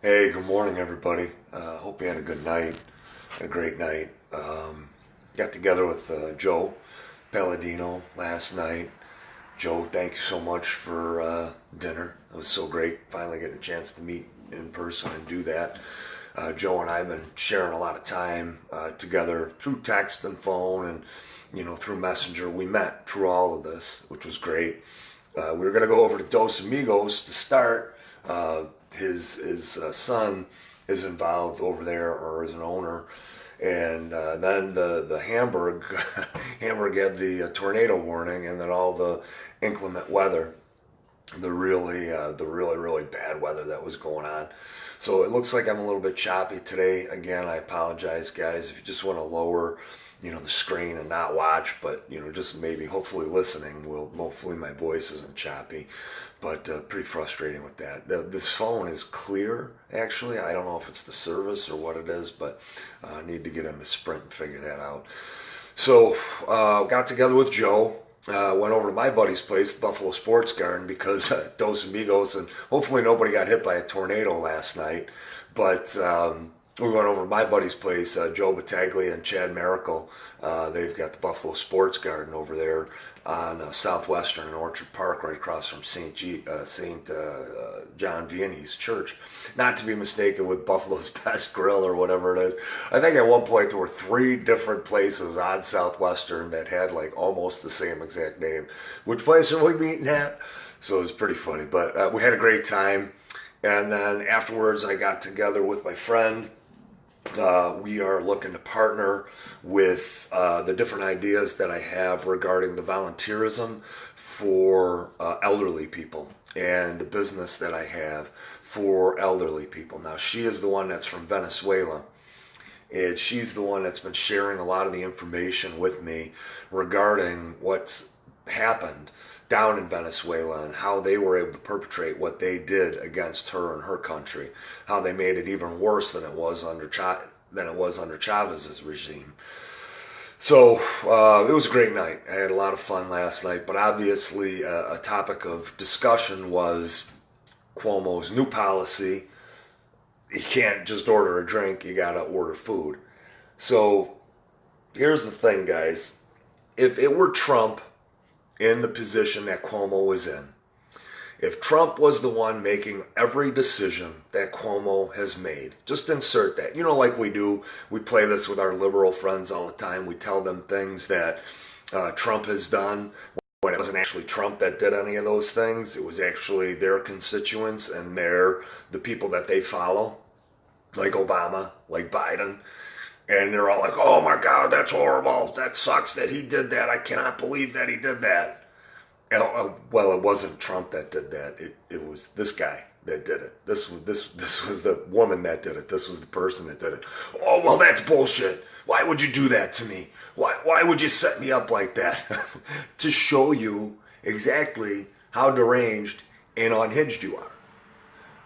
Hey, good morning, everybody. Hope you had a good night, a great night. Got together with Joe Palladino last night. Joe, thank you so much for dinner. It was so great finally getting a chance to meet in person and do that. Joe and I have been sharing a lot of time together through text and phone and through Messenger. We met through all of this, which was great. We were going to go over to Dos Amigos to start. His son is involved over there or is an owner, and then the Hamburg Hamburg had the tornado warning, and then all the inclement weather, the really bad weather that was going on. So it looks like I'm a little bit choppy today. Again, I apologize, guys. If you just want to lower, the screen and not watch, but just maybe hopefully listening will. Hopefully my voice isn't choppy, but pretty frustrating with that. This phone is clear. Actually, I don't know if it's the service or what it is, but I need to get him to Sprint and figure that out. So got together with Joe. Went over to my buddy's place, the Buffalo Sports Garden, because Dos Amigos, and hopefully nobody got hit by a tornado last night. But we went over to my buddy's place, Joe Battaglia and Chad Miracle. They've got the Buffalo Sports Garden over there on Southwestern and Orchard Park, right across from St. John Vianney's church. Not to be mistaken with Buffalo's Best Grill or whatever it is. I think at one point there were three different places on Southwestern that had like almost the same exact name. Which place are we meeting at? So it was pretty funny, but we had a great time. And then afterwards, I got together with my friend. We are looking to partner with the different ideas that I have regarding the volunteerism for elderly people and the business that I have for elderly people. Now, she is the one that's from Venezuela, and she's the one that's been sharing a lot of the information with me regarding what's happened down in Venezuela and how they were able to perpetrate what they did against her and her country, how they made it even worse than it was under Chavez's regime. So it was a great night. I had a lot of fun last night, but obviously a topic of discussion was Cuomo's new policy. You can't just order a drink, you gotta order food. So here's the thing, guys. If it were Trump in the position that Cuomo was in, if Trump was the one making every decision that Cuomo has made, just insert that. Like we do, we play this with our liberal friends all the time. We tell them things that Trump has done when it wasn't actually Trump that did any of those things. It was actually their constituents and the people that they follow, like Obama, like Biden. And they're all like, oh my God, that's horrible. That sucks that he did that. I cannot believe that he did that. Well, it wasn't Trump that did that. It was this guy that did it. This was the woman that did it. This was the person that did it. Oh, well, that's bullshit. Why would you do that to me? Why would you set me up like that? To show you exactly how deranged and unhinged you are.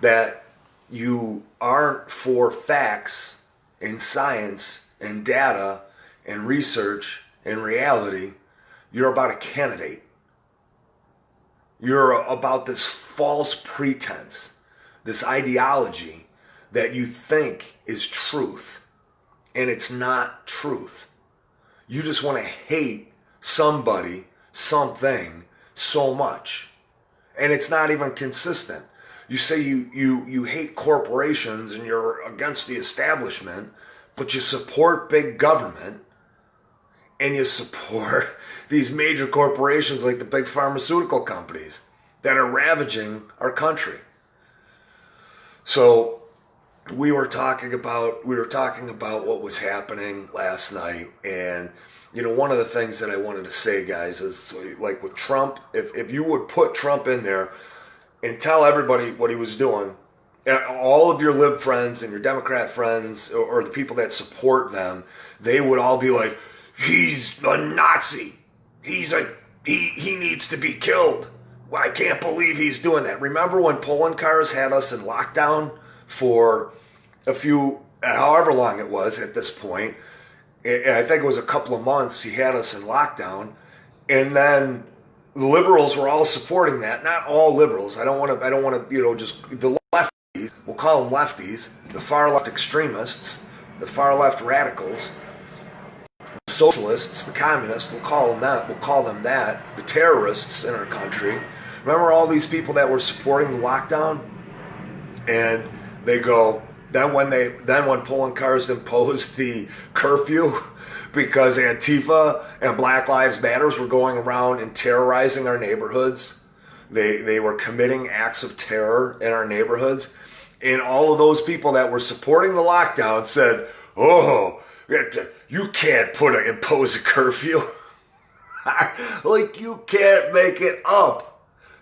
That you aren't for facts and science and data and research and reality. You're about a candidate. You're about this false pretense, this ideology that you think is truth, and it's not truth. You just want to hate somebody, something, so much, and it's not even consistent. You say you hate corporations and you're against the establishment, but you support big government, and you support these major corporations like the big pharmaceutical companies that are ravaging our country. So we were talking about what was happening last night, and one of the things that I wanted to say, guys, is like with Trump, if you would put Trump in there and tell everybody what he was doing, all of your lib friends and your Democrat friends or the people that support them, they would all be like, he's a Nazi. He needs to be killed. Well, I can't believe he's doing that. Remember when polling cars had us in lockdown for however long it was at this point? I think it was a couple of months. He had us in lockdown, and then the liberals were all supporting that. Not all liberals. I don't want to. Just the lefties. we'll call them lefties, the far left extremists, the far left radicals, the socialists, the communists, we'll call them that, the terrorists in our country. Remember all these people that were supporting the lockdown? And they go, then when Poland cars imposed the curfew because Antifa and Black Lives Matters were going around and terrorizing our neighborhoods, they were committing acts of terror in our neighborhoods, and all of those people that were supporting the lockdown said, oh, you can't impose a curfew. Like, you can't make it up.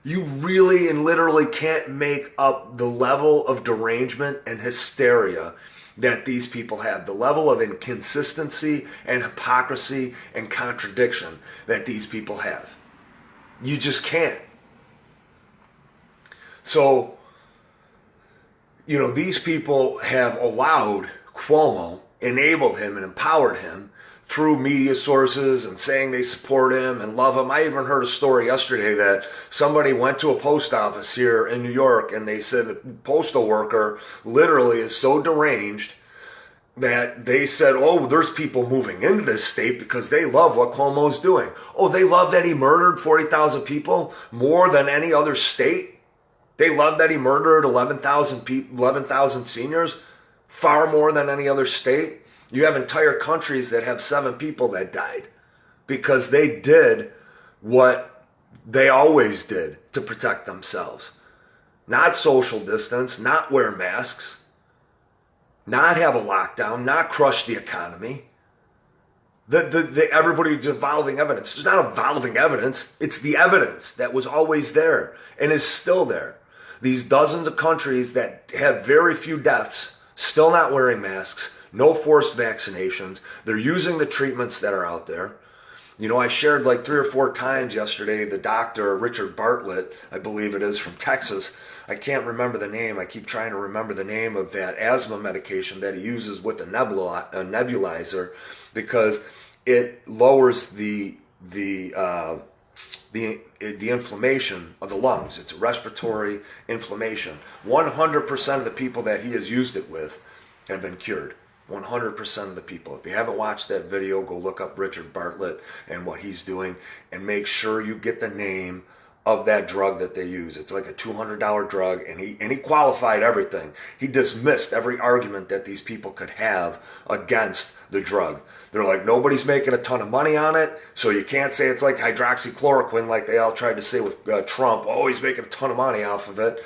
You really and literally can't make up the level of derangement and hysteria that these people have, the level of inconsistency and hypocrisy and contradiction that these people have. You just can't. So, these people have allowed Cuomo, enabled him and empowered him through media sources and saying they support him and love him. I even heard a story yesterday that somebody went to a post office here in New York and they said the postal worker literally is so deranged that they said, oh, there's people moving into this state because they love what Cuomo's doing. Oh, they love that he murdered 40,000 people more than any other state? They love that he murdered 11,000 people, 11,000 seniors, far more than any other state? You have entire countries that have 7 people that died because they did what they always did to protect themselves. Not social distance, not wear masks, not have a lockdown, not crush the economy. Everybody's evolving evidence. There's not evolving evidence. It's the evidence that was always there and is still there. These dozens of countries that have very few deaths, still not wearing masks, no forced vaccinations. They're using the treatments that are out there. I shared like 3 or 4 times yesterday, the doctor, Richard Bartlett, I believe it is, from Texas. I can't remember the name. I keep trying to remember the name of that asthma medication that he uses with a nebulizer because it lowers the inflammation of the lungs. It's a respiratory inflammation. 100% of the people that he has used it with have been cured. 100% of the people. If you haven't watched that video, go look up Richard Bartlett and what he's doing and make sure you get the name of that drug that they use. It's like a $200 drug, and he qualified everything. He dismissed every argument that these people could have against the drug. They're like, nobody's making a ton of money on it, so you can't say it's like hydroxychloroquine like they all tried to say with Trump. Oh, he's making a ton of money off of it.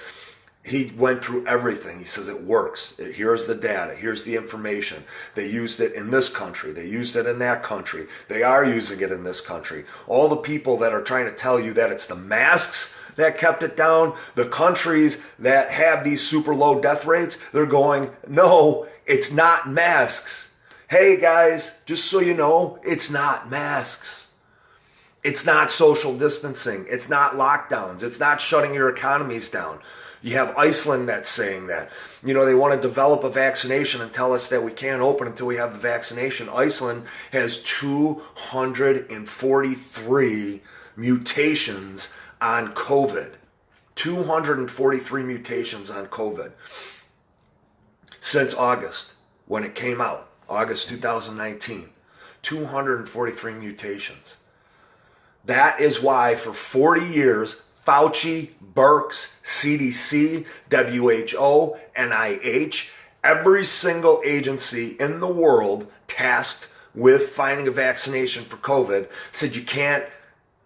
He went through everything. He says it works. Here's the data. Here's the information. They used it in this country. They used it in that country. They are using it in this country. All the people that are trying to tell you that it's the masks that kept it down, the countries that have these super low death rates, they're going, no, it's not masks. Hey guys, just so you know, it's not masks. It's not social distancing. It's not lockdowns. It's not shutting your economies down. You have Iceland that's saying that. They want to develop a vaccination and tell us that we can't open until we have the vaccination. Iceland has 243 mutations on COVID. 243 mutations on COVID since August, when it came out, August 2019. 243 mutations. That is why for 40 years, Fauci, Birx, CDC, WHO, NIH, every single agency in the world tasked with finding a vaccination for COVID said you can't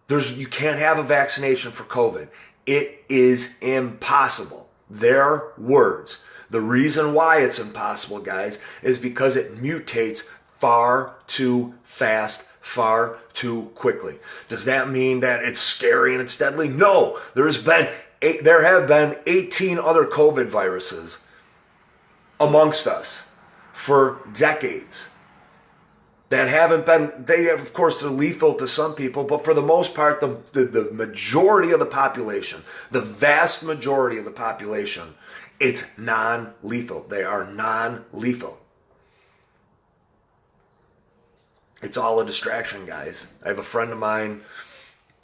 have a vaccination for COVID. It is impossible. Their words. The reason why it's impossible, guys, is because it mutates far too fast, far too quickly. Does that mean that it's scary and it's deadly? No. There have been 18 other COVID viruses amongst us for decades that haven't been, of course, they're lethal to some people, but for the most part, the majority of the population, the vast majority of the population, it's non-lethal. They are non-lethal. It's all a distraction, guys. I have a friend of mine,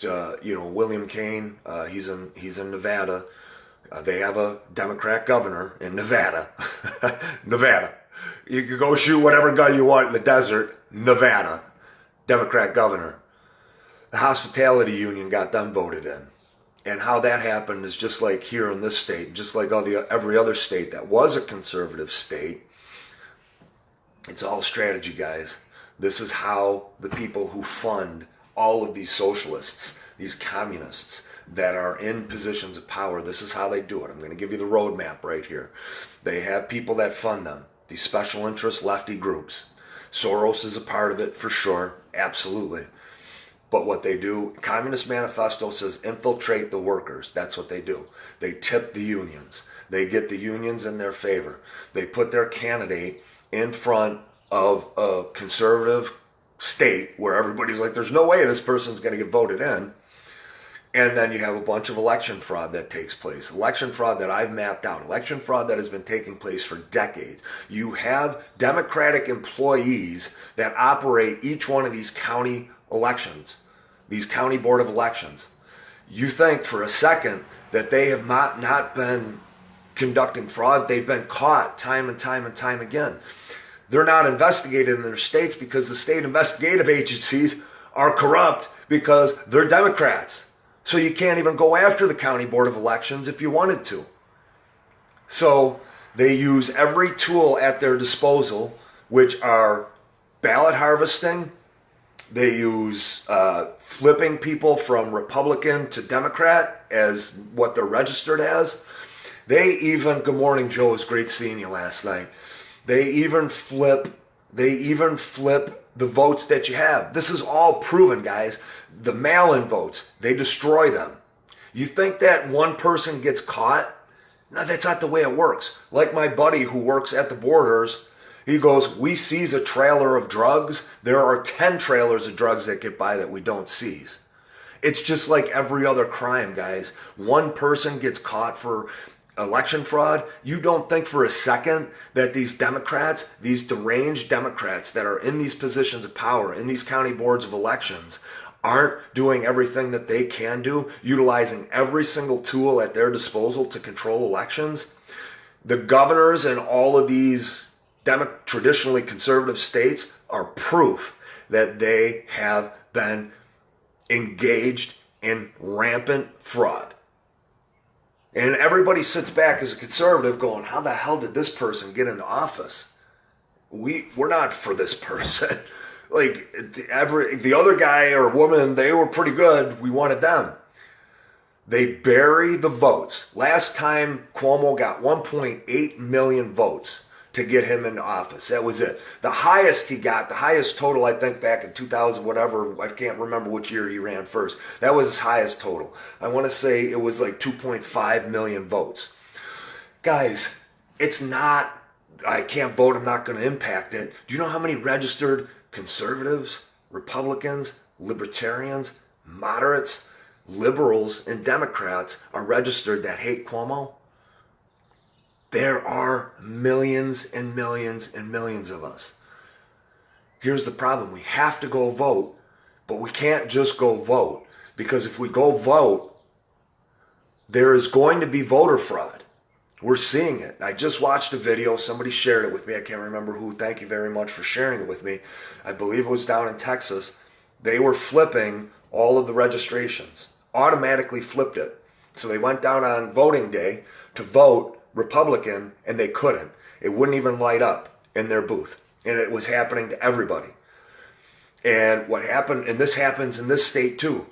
William Kane. He's in Nevada, They have a Democrat governor in Nevada. Nevada. You can go shoot whatever gun you want in the desert. Nevada. Democrat governor. The hospitality union got them voted in. And how that happened is just like here in this state, just like every other state that was a conservative state. It's all strategy, guys. This is how the people who fund all of these socialists, these communists that are in positions of power, this is how they do it. I'm going to give you the roadmap right here. They have people that fund them, these special interest lefty groups. Soros is a part of it for sure, absolutely. But what they do, Communist Manifesto says infiltrate the workers. That's what they do. They tip the unions. They get the unions in their favor. They put their candidate in front of a conservative state where everybody's like, there's no way this person's going to get voted in. And then you have a bunch of election fraud that takes place. Election fraud that I've mapped out. Election fraud that has been taking place for decades. You have Democratic employees that operate each one of these county elections, these county board of elections. You think for a second that they have not been conducting fraud. They've been caught time and time and time again. They're not investigated in their states because the state investigative agencies are corrupt because they're Democrats. So you can't even go after the county board of elections if you wanted to. So they use every tool at their disposal, which are ballot harvesting. They use flipping people from Republican to Democrat as what they're registered as. They even, good morning, Joe, it was great seeing you last night. They even flip the votes that you have. This is all proven, guys. The mail-in votes, they destroy them. You think that one person gets caught? No, that's not the way it works. Like my buddy who works at the borders, he goes, we seize a trailer of drugs. There are 10 trailers of drugs that get by that we don't seize. It's just like every other crime, guys. One person gets caught for election fraud. You don't think for a second that these Democrats, these deranged Democrats that are in these positions of power, in these county boards of elections, aren't doing everything that they can do, utilizing every single tool at their disposal to control elections? The governors in all of these traditionally conservative states are proof that they have been engaged in rampant fraud. And everybody sits back as a conservative going, how the hell did this person get into office? We're not for this person. Like the other guy or woman, they were pretty good. We wanted them. They bury the votes. Last time Cuomo got 1.8 million votes to get him into office. That was it. The highest he got, the highest total, I think back in 2000, whatever, I can't remember which year he ran first. That was his highest total. I want to say it was like 2.5 million votes. Guys, it's not, I can't vote, I'm not going to impact it. Do you know how many registered conservatives, Republicans, libertarians, moderates, liberals, and Democrats are registered that hate Cuomo? There are millions and millions and millions of us. Here's the problem. We have to go vote, but we can't just go vote, because if we go vote, there is going to be voter fraud. We're seeing it. I just watched a video. Somebody shared it with me. I can't remember who. Thank you very much for sharing it with me. I believe it was down in Texas. They were flipping all of the registrations, automatically flipped it. So they went down on voting day to vote Republican, and they couldn't. It wouldn't even light up in their booth. And it was happening to everybody. And what happened, and this happens in this state too,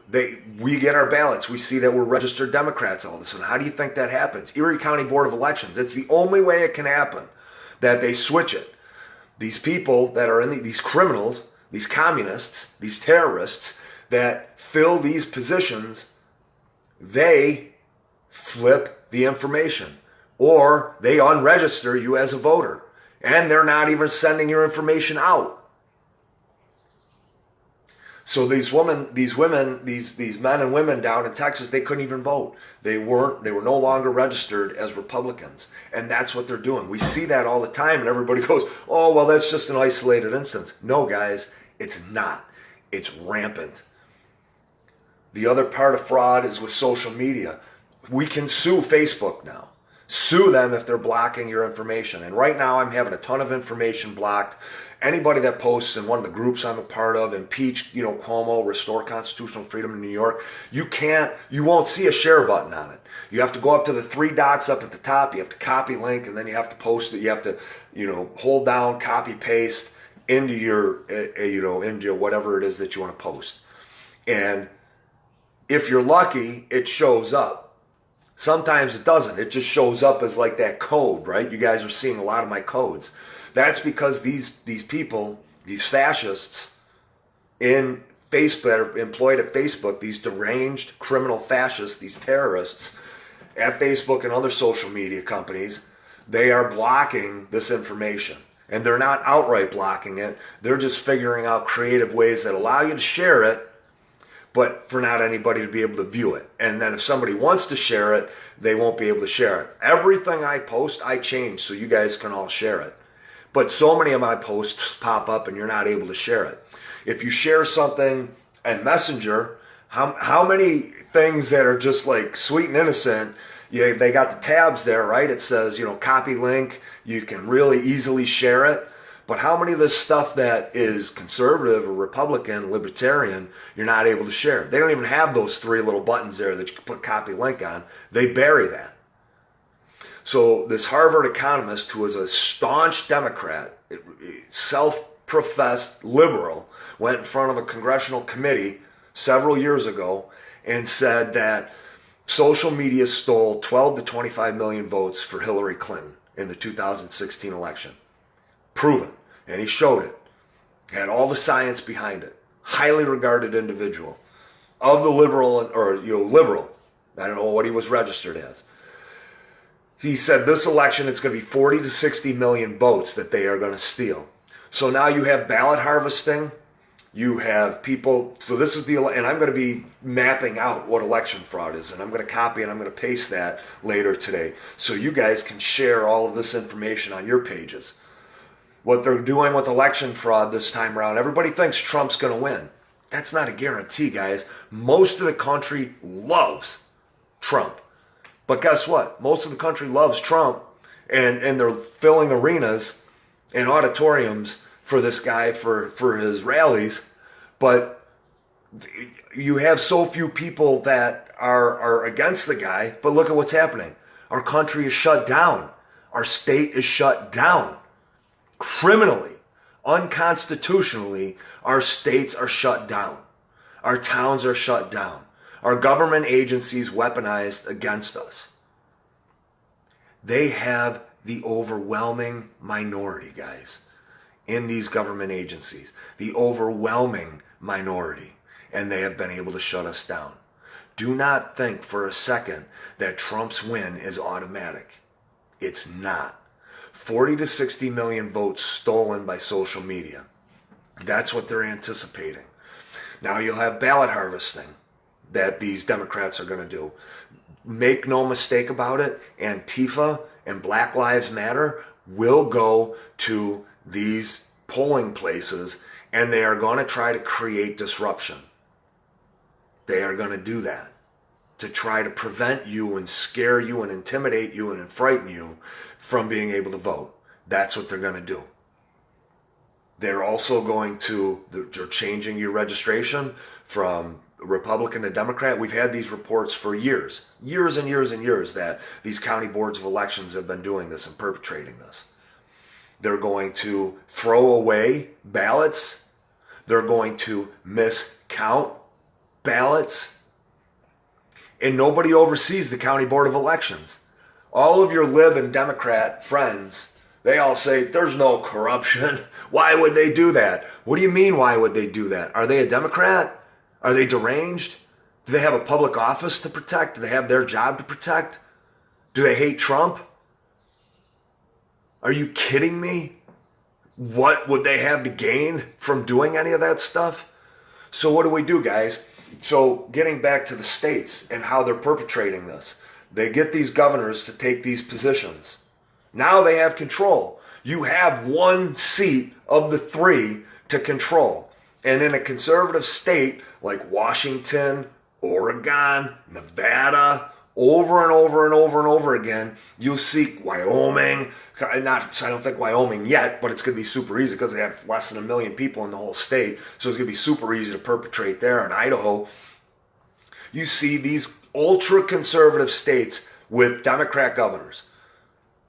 we get our ballots. We see that we're registered Democrats all of a sudden. How do you think that happens? Erie County Board of Elections. It's the only way it can happen, that they switch it. These people that are in these criminals, these communists, these terrorists that fill these positions, they flip the information. Or they unregister you as a voter. And they're not even sending your information out. So these men and women down in Texas, they couldn't even vote. They were no longer registered as Republicans. And that's what they're doing. We see that all the time, and everybody goes, oh, well, that's just an isolated instance. No, guys, it's not. It's rampant. The other part of fraud is with social media. we can sue Facebook now. Sue them if they're blocking your information. And right now I'm having a ton of information blocked. Anybody that posts in one of the groups I'm a part of, impeach, Cuomo, restore constitutional freedom in New York, you won't see a share button on it. You have to go up to the three dots up at the top. You have to copy link, and then you have to post it. You have to, hold down, copy, paste into into whatever it is that you want to post. And if you're lucky, it shows up. Sometimes it doesn't. It just shows up as like that code, right? You guys are seeing a lot of my codes. That's because these people, these fascists in Facebook that are employed at Facebook, these deranged criminal fascists, these terrorists at Facebook and other social media companies, they are blocking this information. And they're not outright blocking it. They're just figuring out creative ways that allow you to share it, but for not anybody to be able to view it. And then if somebody wants to share it, they won't be able to share it. Everything I post, I change so you guys can all share it. But so many of my posts pop up and you're not able to share it. If you share something in Messenger, how many things that are just like sweet and innocent, they got the tabs there, right? It says, copy link. You can really easily share it. But how many of this stuff that is conservative or Republican, libertarian, you're not able to share? They don't even have those three little buttons there that you can put copy link on. They bury that. So this Harvard economist, who was a staunch Democrat, self-professed liberal, went in front of a congressional committee several years ago and said that social media stole 12 to 25 million votes for Hillary Clinton in the 2016 election. Proven. And he showed it. Had all the science behind it. Highly regarded individual. Of the liberal. I don't know what he was registered as. He said this election, it's going to be 40 to 60 million votes that they are going to steal. So now you have ballot harvesting. You have people. So this is and I'm going to be mapping out what election fraud is. And I'm going to copy and I'm going to paste that later today. So you guys can share all of this information on your pages. What they're doing with election fraud this time around, everybody thinks Trump's going to win. That's not a guarantee, guys. Most of the country loves Trump. But guess what? Most of the country loves Trump, and they're filling arenas and auditoriums for this guy for his rallies. But you have so few people that are against the guy. But look at what's happening. Our country is shut down. Our state is shut down. Criminally, unconstitutionally, our states are shut down. Our towns are shut down. Our government agencies weaponized against us. They have the overwhelming minority, guys, in these government agencies. The overwhelming minority. And they have been able to shut us down. Do not think for a second that Trump's win is automatic. It's not. 40 to 60 million votes stolen by social media. That's what they're anticipating. Now you'll have ballot harvesting that these Democrats are going to do. Make no mistake about it, Antifa and Black Lives Matter will go to these polling places and they are going to try to create disruption. They are going to do that to try to prevent you and scare you and intimidate you and frighten you from being able to vote. That's what they're going to do. They're also they're changing your registration from Republican to Democrat. We've had these reports for years and years and years that these county boards of elections have been doing this and perpetrating this. They're going to throw away ballots. They're going to miscount ballots. And nobody oversees the county board of elections. All of your lib and Democrat friends, they all say, there's no corruption. Why would they do that? What do you mean, why would they do that? Are they a Democrat? Are they deranged? Do they have a public office to protect? Do they have their job to protect? Do they hate Trump? Are you kidding me? What would they have to gain from doing any of that stuff? So what do we do, guys? So getting back to the states and how they're perpetrating this. They get these governors to take these positions. Now they have control. You have one seat of the three to control. And in a conservative state like Washington, Oregon, Nevada, over and over and over and over again. You'll see Wyoming, I don't think Wyoming yet, but it's going to be super easy because they have less than 1 million people in the whole state. So it's going to be super easy to perpetrate there. In Idaho, you see these ultra conservative states with Democrat governors.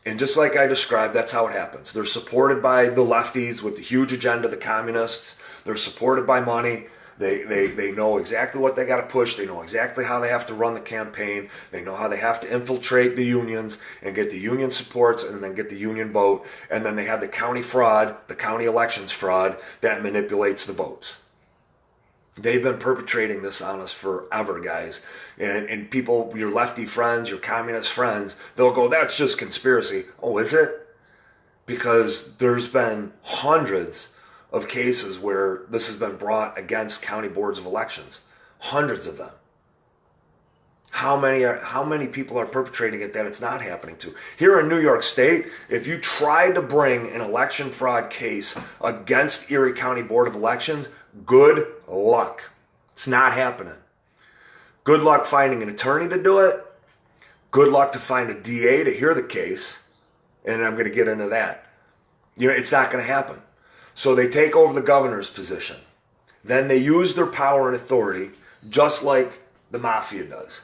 And just like I described, that's how it happens. They're supported by the lefties with the huge agenda, the communists. They're supported by money. They know exactly what they got to push. They know exactly how they have to run the campaign. They know how they have to infiltrate the unions and get the union supports and then get the union vote. And then they have the county fraud, the county elections fraud that manipulates the votes. They've been perpetrating this on us forever, guys. And people, your lefty friends, your communist friends, they'll go, that's just conspiracy. Oh, is it? Because there's been hundreds of cases where this has been brought against county boards of elections. Hundreds of them. How many people are perpetrating it that it's not happening to? Here in New York State, if you tried to bring an election fraud case against Erie County Board of Elections, good luck. It's not happening. Good luck finding an attorney to do it. Good luck to find a DA to hear the case. And I'm going to get into that. It's not going to happen. So they take over the governor's position. Then they use their power and authority just like the mafia does.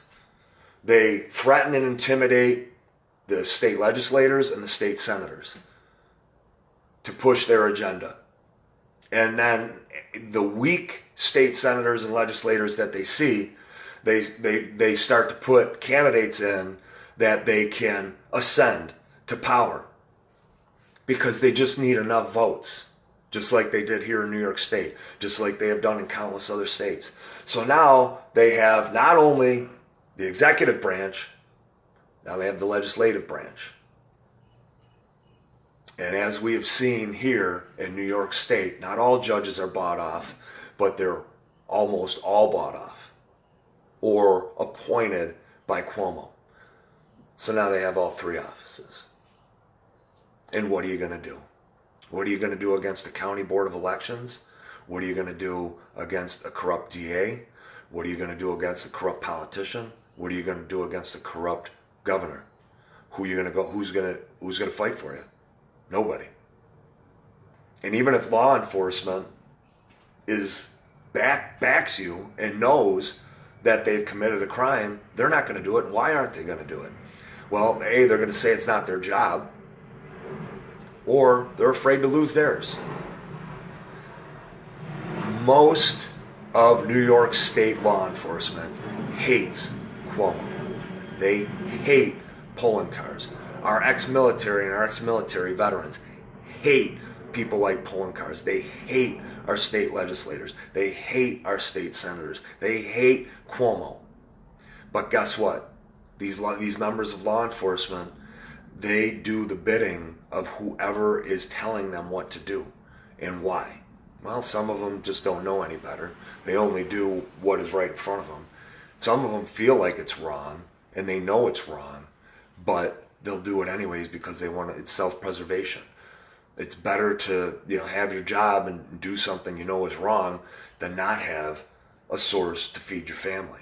They threaten and intimidate the state legislators and the state senators to push their agenda. And then the weak state senators and legislators that they see, they start to put candidates in that they can ascend to power because they just need enough votes, just like they did here in New York State, just like they have done in countless other states. So now they have not only the executive branch, now they have the legislative branch. And as we have seen here in New York State, not all judges are bought off, but they're almost all bought off or appointed by Cuomo. So now they have all three offices. And what are you going to do? What are you going to do against the county board of elections? What are you going to do against a corrupt DA? What are you going to do against a corrupt politician? What are you going to do against a corrupt governor? Who are you going to go? Who's going to fight for you? Nobody. And even if law enforcement backs you and knows that they've committed a crime, they're not going to do it. And why aren't they going to do it? Well, A, they're going to say it's not their job, or they're afraid to lose theirs. Most of New York State law enforcement hates Cuomo. They hate pulling cars. Our ex-military and our ex-military veterans hate people like pulling cars. They hate our state legislators. They hate our state senators. They hate Cuomo. But guess what? These members of law enforcement, they do the bidding of whoever is telling them what to do and why. Well, some of them just don't know any better. They only do what is right in front of them. Some of them feel like it's wrong and they know it's wrong, but they'll do it anyways because they want it's self-preservation. It's better to, have your job and do something you know is wrong than not have a source to feed your family.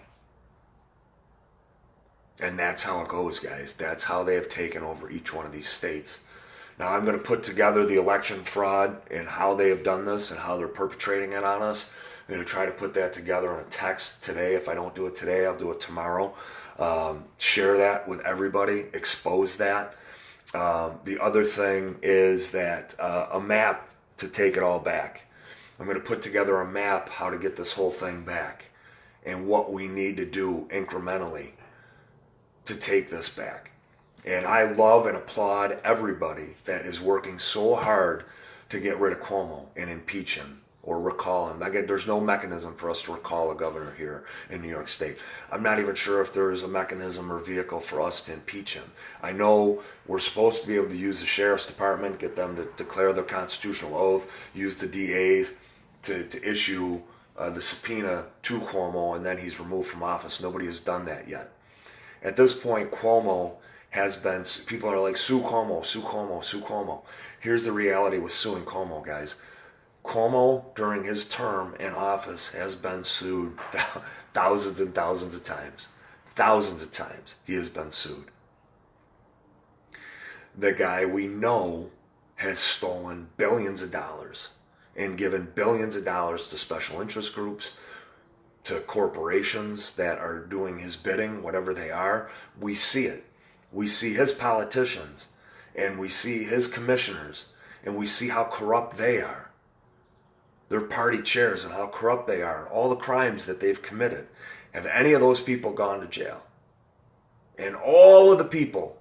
And that's how it goes, guys. That's how they have taken over each one of these states. Now I'm going to put together the election fraud and how they have done this and how they're perpetrating it on us. I'm going to try to put that together in a text today. If I don't do it today, I'll do it tomorrow. Share that with everybody. Expose that. The other thing is that a map to take it all back. I'm going to put together a map how to get this whole thing back and what we need to do incrementally to take this back. And I love and applaud everybody that is working so hard to get rid of Cuomo and impeach him or recall him. Again, there's no mechanism for us to recall a governor here in New York State. I'm not even sure if there's a mechanism or vehicle for us to impeach him. I know we're supposed to be able to use the sheriff's department, get them to declare their constitutional oath, use the DAs to issue the subpoena to Cuomo, and then he's removed from office. Nobody has done that yet. At this point, Cuomo has been, people are like, sue Cuomo, sue Cuomo, sue Cuomo. Here's the reality with suing Cuomo, guys. Cuomo, during his term in office, has been sued thousands and thousands of times. Thousands of times he has been sued. The guy we know has stolen billions of dollars and given billions of dollars to special interest groups, to corporations that are doing his bidding, whatever they are. We see it. We see his politicians, and we see his commissioners, and we see how corrupt they are. Their party chairs and how corrupt they are, all the crimes that they've committed. Have any of those people gone to jail? And all of the people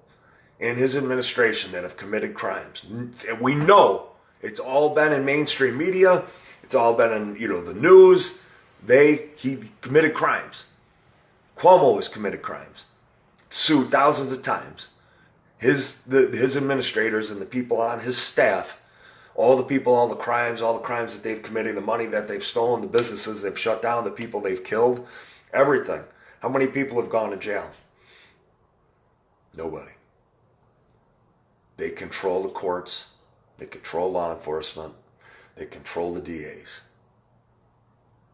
in his administration that have committed crimes, we know it's all been in mainstream media, it's all been in the news. He committed crimes. Cuomo has committed crimes, sued thousands of times. His administrators and the people on his staff, all the crimes that they've committed, the money that they've stolen, the businesses they've shut down, the people they've killed, everything. How many people have gone to jail? Nobody. They control the courts. They control law enforcement. They control the DAs.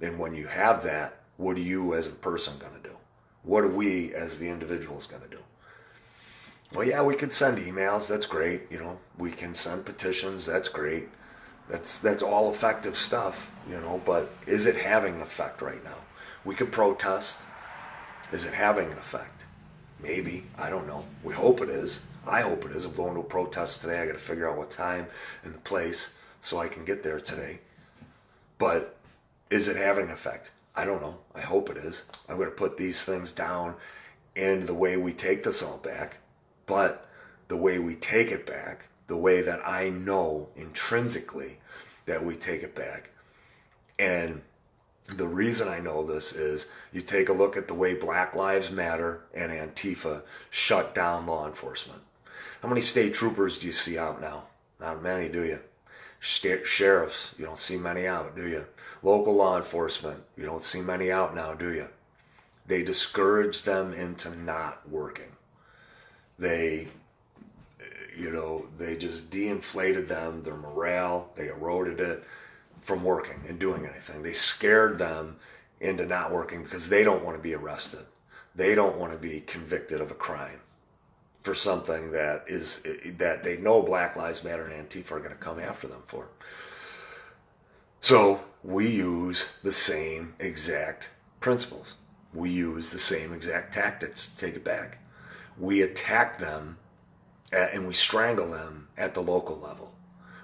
And when you have that, what are you as the person going to do? What are we as the individuals going to do? Well, yeah, we can send emails. That's great. We can send petitions. That's great. That's all effective stuff, but is it having an effect right now? We could protest. Is it having an effect? Maybe. I don't know. We hope it is. I hope it is. I'm going to a protest today. I got to figure out what time and the place so I can get there today. But is it having an effect? I don't know. I hope it is. I'm going to put these things down in the way we take this all back. But the way we take it back, the way that I know intrinsically that we take it back. And the reason I know this is you take a look at the way Black Lives Matter and Antifa shut down law enforcement. How many state troopers do you see out now? Not many, do you? Sheriffs, you don't see many out, do you? Local law enforcement, you don't see many out now, do you? They discourage them into not working. They just de-inflated them, their morale, they eroded it from working and doing anything. They scared them into not working because they don't want to be arrested. They don't want to be convicted of a crime for something that they know Black Lives Matter and Antifa are going to come after them for. So we use the same exact principles. We use the same exact tactics to take it back. We attack them and we strangle them at the local level.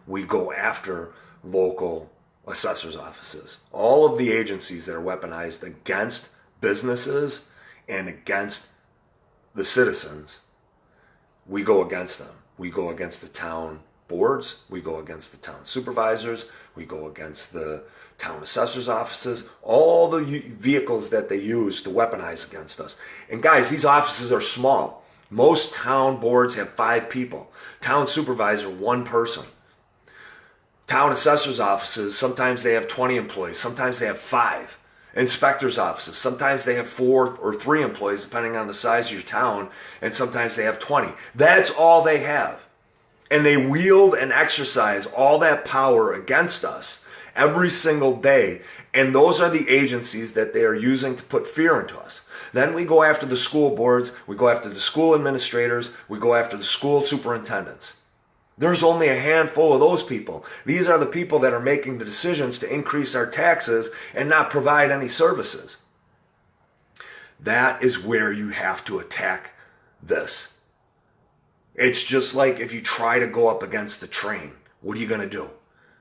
We go after local assessors' offices. All of the agencies that are weaponized against businesses and against the citizens, we go against them. We go against the town boards. We go against the town supervisors. We go against the town assessors' offices, all the vehicles that they use to weaponize against us. And guys, these offices are small. Most town boards have 5 people. Town supervisor, 1 person. Town assessors' offices, sometimes they have 20 employees. Sometimes they have 5. Inspectors' offices, sometimes they have 4 or 3 employees, depending on the size of your town, and sometimes they have 20. That's all they have. And they wield and exercise all that power against us every single day. And those are the agencies that they are using to put fear into us. Then we go after the school boards, we go after the school administrators, we go after the school superintendents. There's only a handful of those people. These are the people that are making the decisions to increase our taxes and not provide any services. That is where you have to attack this. It's just like if you try to go up against the train, what are you going to do?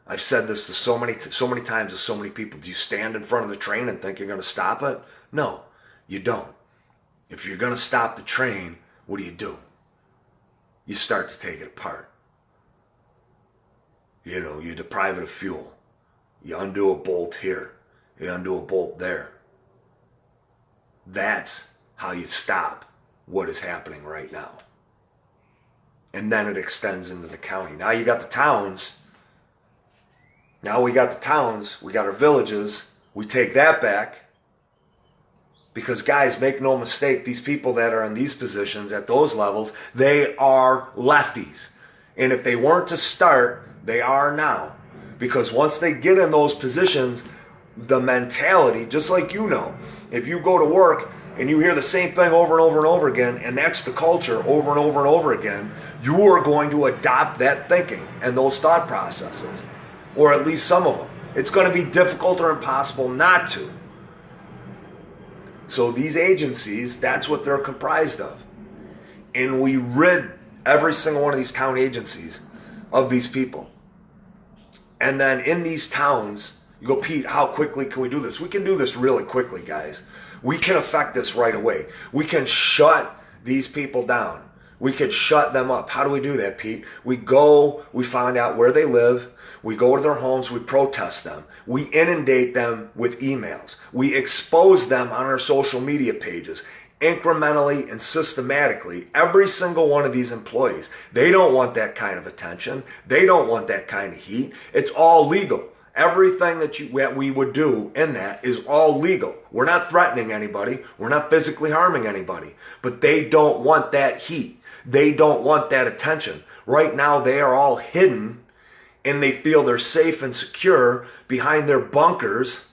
I've said this to so many times to so many people. Do you stand in front of the train and think you're going to stop it? No, you don't. If you're going to stop the train, what do? You start to take it apart. You deprive it of fuel. You undo a bolt here. You undo a bolt there. That's how you stop what is happening right now. And then it extends into the county. Now you got the towns. Now we got the towns. We got our villages. We take that back. Because guys, make no mistake, these people that are in these positions at those levels, they are lefties. And if they weren't to start, they are now. Because once they get in those positions, the mentality, just like if you go to work and you hear the same thing over and over and over again, and that's the culture over and over and over again, you are going to adopt that thinking and those thought processes, or at least some of them. It's going to be difficult or impossible not to. So these agencies, that's what they're comprised of. And we rid every single one of these town agencies of these people. And then in these towns, you go, Pete, how quickly can we do this? We can do this really quickly, guys. We can affect this right away. We can shut these people down. We could shut them up. How do we do that, Pete? We go, we find out where they live. We go to their homes. We protest them. We inundate them with emails. We expose them on our social media pages. Incrementally and systematically, every single one of these employees, they don't want that kind of attention. They don't want that kind of heat. It's all legal. Everything that we would do in that is all legal. We're not threatening anybody. We're not physically harming anybody. But they don't want that heat. They don't want that attention. Right now, they are all hidden, and they feel they're safe and secure behind their bunkers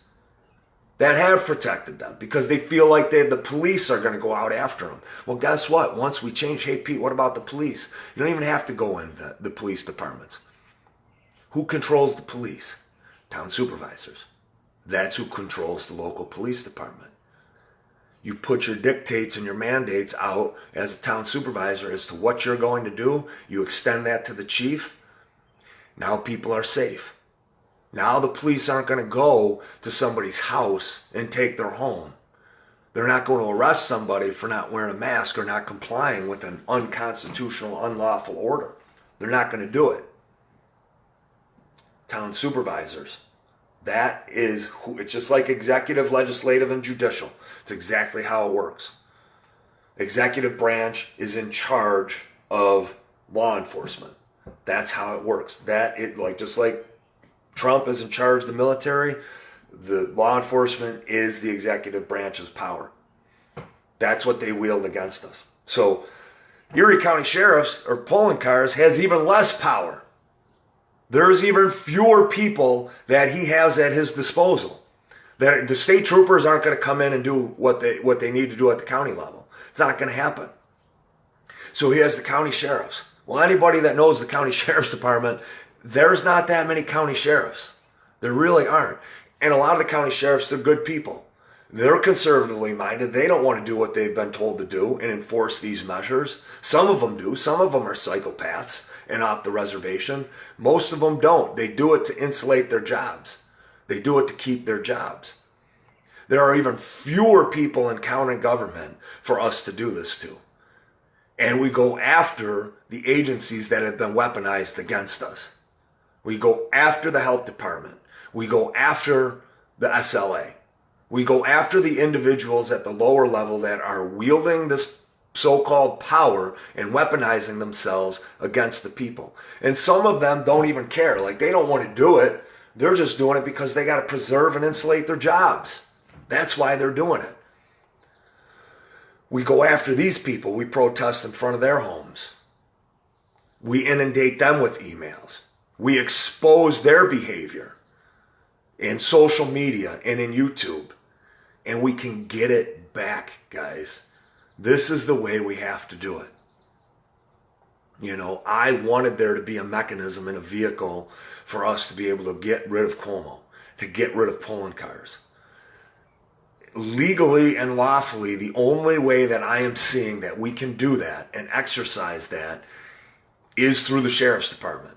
that have protected them because they feel like the police are going to go out after them. Well, guess what? Once we change, hey, Pete, what about the police? You don't even have to go in the police departments. Who controls the police? Town supervisors. That's who controls the local police department. You put your dictates and your mandates out as a town supervisor as to what you're going to do. You extend that to the chief. Now people are safe. Now the police aren't going to go to somebody's house and take their home. They're not going to arrest somebody for not wearing a mask or not complying with an unconstitutional, unlawful order. They're not going to do it. Town supervisors. That is who, it's just like executive, legislative, and judicial. It's exactly how it works. Executive branch is in charge of law enforcement. That's how it works. Just like Trump is in charge of the military, the law enforcement is the executive branch's power. That's what they wield against us. So Erie County Sheriff's or polling cars has even less power. There's even fewer people that he has at his disposal. That the state troopers aren't going to come in and do what they need to do at the county level. It's not going to happen. So he has the county sheriffs. Well, anybody that knows the county sheriff's department, there's not that many county sheriffs. There really aren't. And a lot of the county sheriffs, they're good people. They're conservatively minded. They don't want to do what they've been told to do and enforce these measures. Some of them do. Some of them are psychopaths and off the reservation. Most of them don't. They do it to insulate their jobs. They do it to keep their jobs. There are even fewer people in county government for us to do this to. And we go after the agencies that have been weaponized against us. We go after the health department. We go after the SLA. We go after the individuals at the lower level that are wielding this so-called power and weaponizing themselves against the people. And some of them don't even care. Like, they don't want to do it. They're just doing it because they got to preserve and insulate their jobs. That's why they're doing it. We go after these people. We protest in front of their homes. We inundate them with emails. We expose their behavior in social media and in YouTube. And we can get it back, guys. This is the way we have to do it. You know, I wanted there to be a mechanism and a vehicle for us to be able to get rid of Cuomo, to get rid of polling cars. Legally and lawfully, the only way that I am seeing that we can do that and exercise that is through the sheriff's department.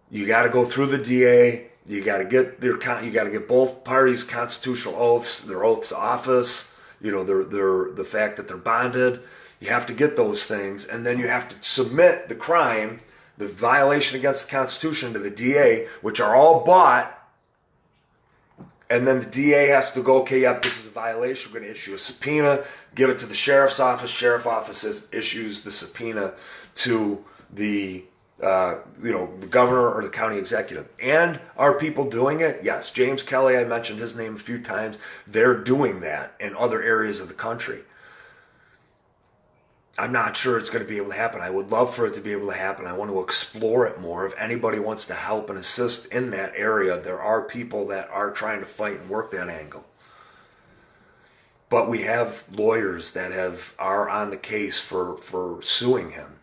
You got to go through the DA. You got to get both parties' constitutional oaths, their oaths to office. You know, the fact that they're bonded. You have to get those things, and then you have to submit the crime, the violation against the Constitution, to the DA, which are all bought. And then the DA has to go, okay, yep, this is a violation. We're going to issue a subpoena, give it to the sheriff's office. Sheriff's office issues the subpoena to the the governor or the county executive. And are people doing it? Yes. James Kelly, I mentioned his name a few times. They're doing that in other areas of the country. I'm not sure it's going to be able to happen. I would love for it to be able to happen. I want to explore it more. If anybody wants to help and assist in that area, there are people that are trying to fight and work that angle. But we have lawyers that are on the case for suing him.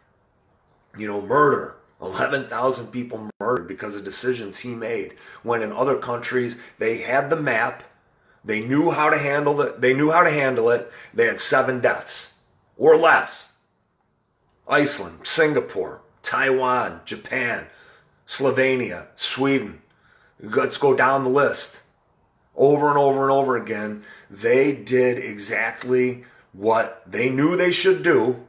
Murder. 11,000 people murdered because of decisions he made. When in other countries they had the map, they knew how to handle it. They had 7 deaths or less. Iceland, Singapore, Taiwan, Japan, Slovenia, Sweden. Let's go down the list. Over and over and over again, they did exactly what they knew they should do,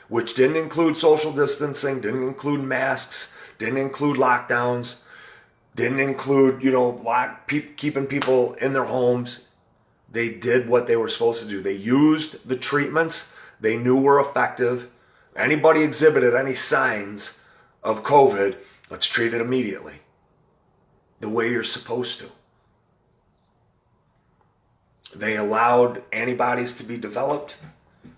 which didn't include social distancing, didn't include masks, didn't include lockdowns, didn't include, keeping people in their homes. They did what they were supposed to do. They used the treatments they knew were effective. Anybody exhibited any signs of COVID, let's treat it immediately, the way you're supposed to. They allowed antibodies to be developed.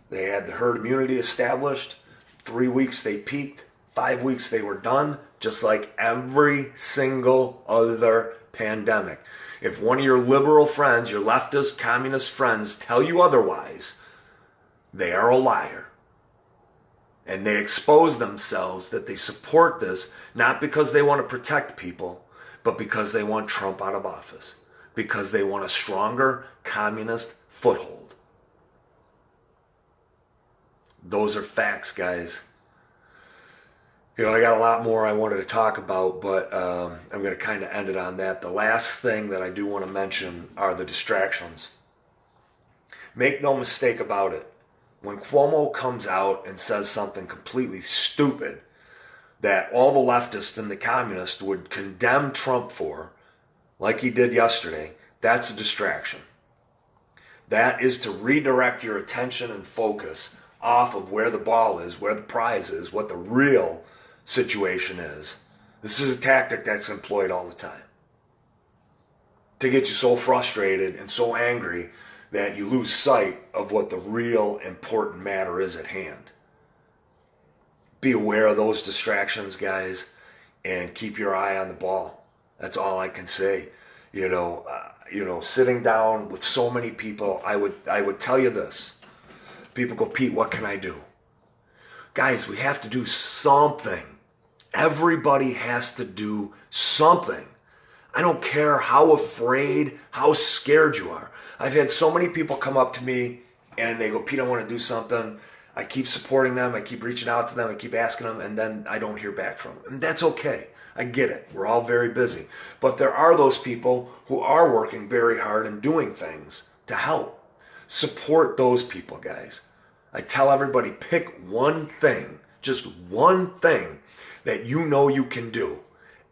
They had the herd immunity established. 3 weeks they peaked. 5 weeks they were done, just like every single other pandemic. If one of your liberal friends, your leftist, communist friends tell you otherwise, they are a liar. And they expose themselves that they support this not because they want to protect people, but because they want Trump out of office. Because they want a stronger communist foothold. Those are facts, guys. I got a lot more I wanted to talk about, but I'm going to kind of end it on that. The last thing that I do want to mention are the distractions. Make no mistake about it. When Cuomo comes out and says something completely stupid that all the leftists and the communists would condemn Trump for, like he did yesterday, that's a distraction. That is to redirect your attention and focus off of where the ball is, where the prize is, what the real situation is. This is a tactic that's employed all the time to get you so frustrated and so angry that you lose sight of what the real important matter is at hand. Be aware of those distractions, guys, and keep your eye on the ball. That's all I can say. Sitting down with so many people, I would tell you this. People go, Pete, what can I do? Guys, we have to do something. Everybody has to do something. I don't care how afraid, how scared you are. I've had so many people come up to me and they go, Pete, I want to do something. I keep supporting them. I keep reaching out to them. I keep asking them, and then I don't hear back from them. And that's okay. I get it. We're all very busy. But there are those people who are working very hard and doing things to help. Support those people, guys. I tell everybody, pick one thing, just one thing that you know you can do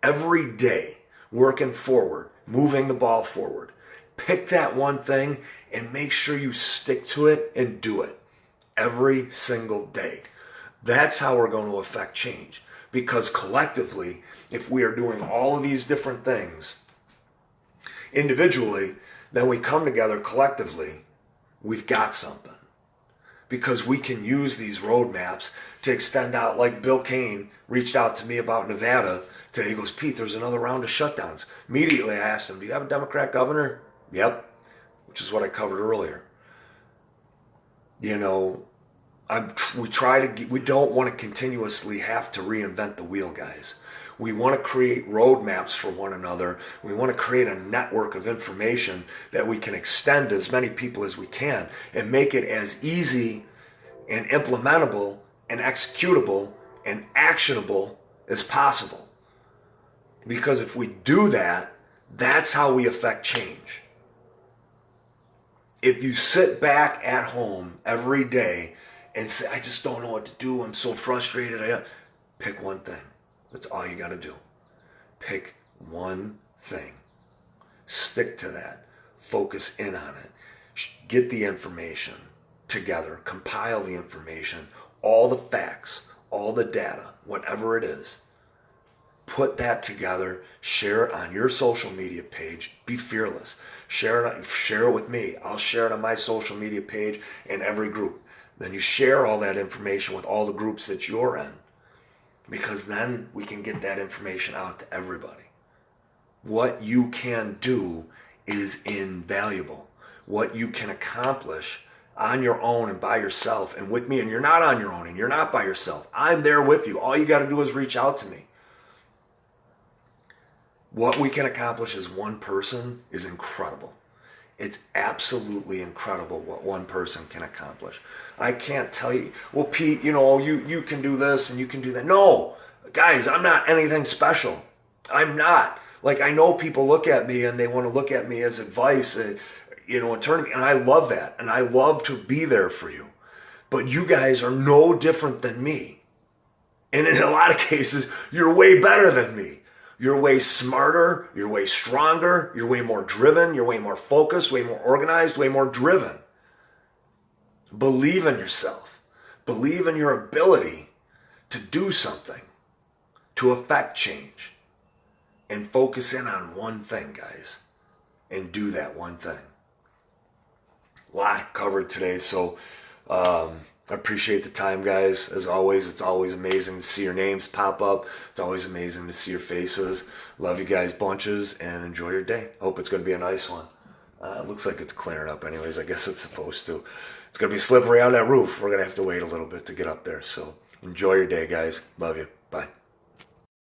every day, working forward, moving the ball forward. Pick that one thing and make sure you stick to it and do it every single day. That's how we're going to affect change. Because collectively, if we are doing all of these different things individually, then we come together collectively, we've got something. Because we can use these roadmaps to extend out, like Bill Kane reached out to me about Nevada today. He goes, Pete, there's another round of shutdowns. Immediately I asked him, do you have a Democrat governor? Yep, which is what I covered earlier. We don't want to continuously have to reinvent the wheel, guys. We want to create roadmaps for one another. We want to create a network of information that we can extend to as many people as we can and make it as easy and implementable and executable and actionable as possible. Because if we do that, that's how we affect change. If you sit back at home every day and say, I just don't know what to do, I'm so frustrated, pick one thing. That's all you got to do. Pick one thing. Stick to that. Focus in on it. Get the information together. Compile the information. All the facts. All the data. Whatever it is. Put that together. Share it on your social media page. Be fearless. Share it with me. I'll share it on my social media page in every group. Then you share all that information with all the groups that you're in. Because then we can get that information out to everybody. What you can do is invaluable. what you can accomplish on your own and by yourself and with me. And you're not on your own and you're not by yourself. I'm there with you. All you got to do is reach out to me. What we can accomplish as one person is incredible. It's absolutely incredible what one person can accomplish. I can't tell you, well, Pete, you can do this and you can do that. No, guys, I'm not anything special. I'm not. Like, I know people look at me and they want to look at me as advice, and I love that. And I love to be there for you. But you guys are no different than me. And in a lot of cases, you're way better than me. You're way smarter, you're way stronger, you're way more driven, you're way more focused, way more organized, way more driven. Believe in yourself. Believe in your ability to do something, to affect change. And focus in on one thing, guys. And do that one thing. A lot covered today, so I appreciate the time, guys. As always, it's always amazing to see your names pop up. It's always amazing to see your faces. Love you guys bunches, and enjoy your day. Hope it's going to be a nice one. It looks like it's clearing up anyways. I guess it's supposed to. It's going to be slippery on that roof. We're going to have to wait a little bit to get up there. So enjoy your day, guys. Love you. Bye.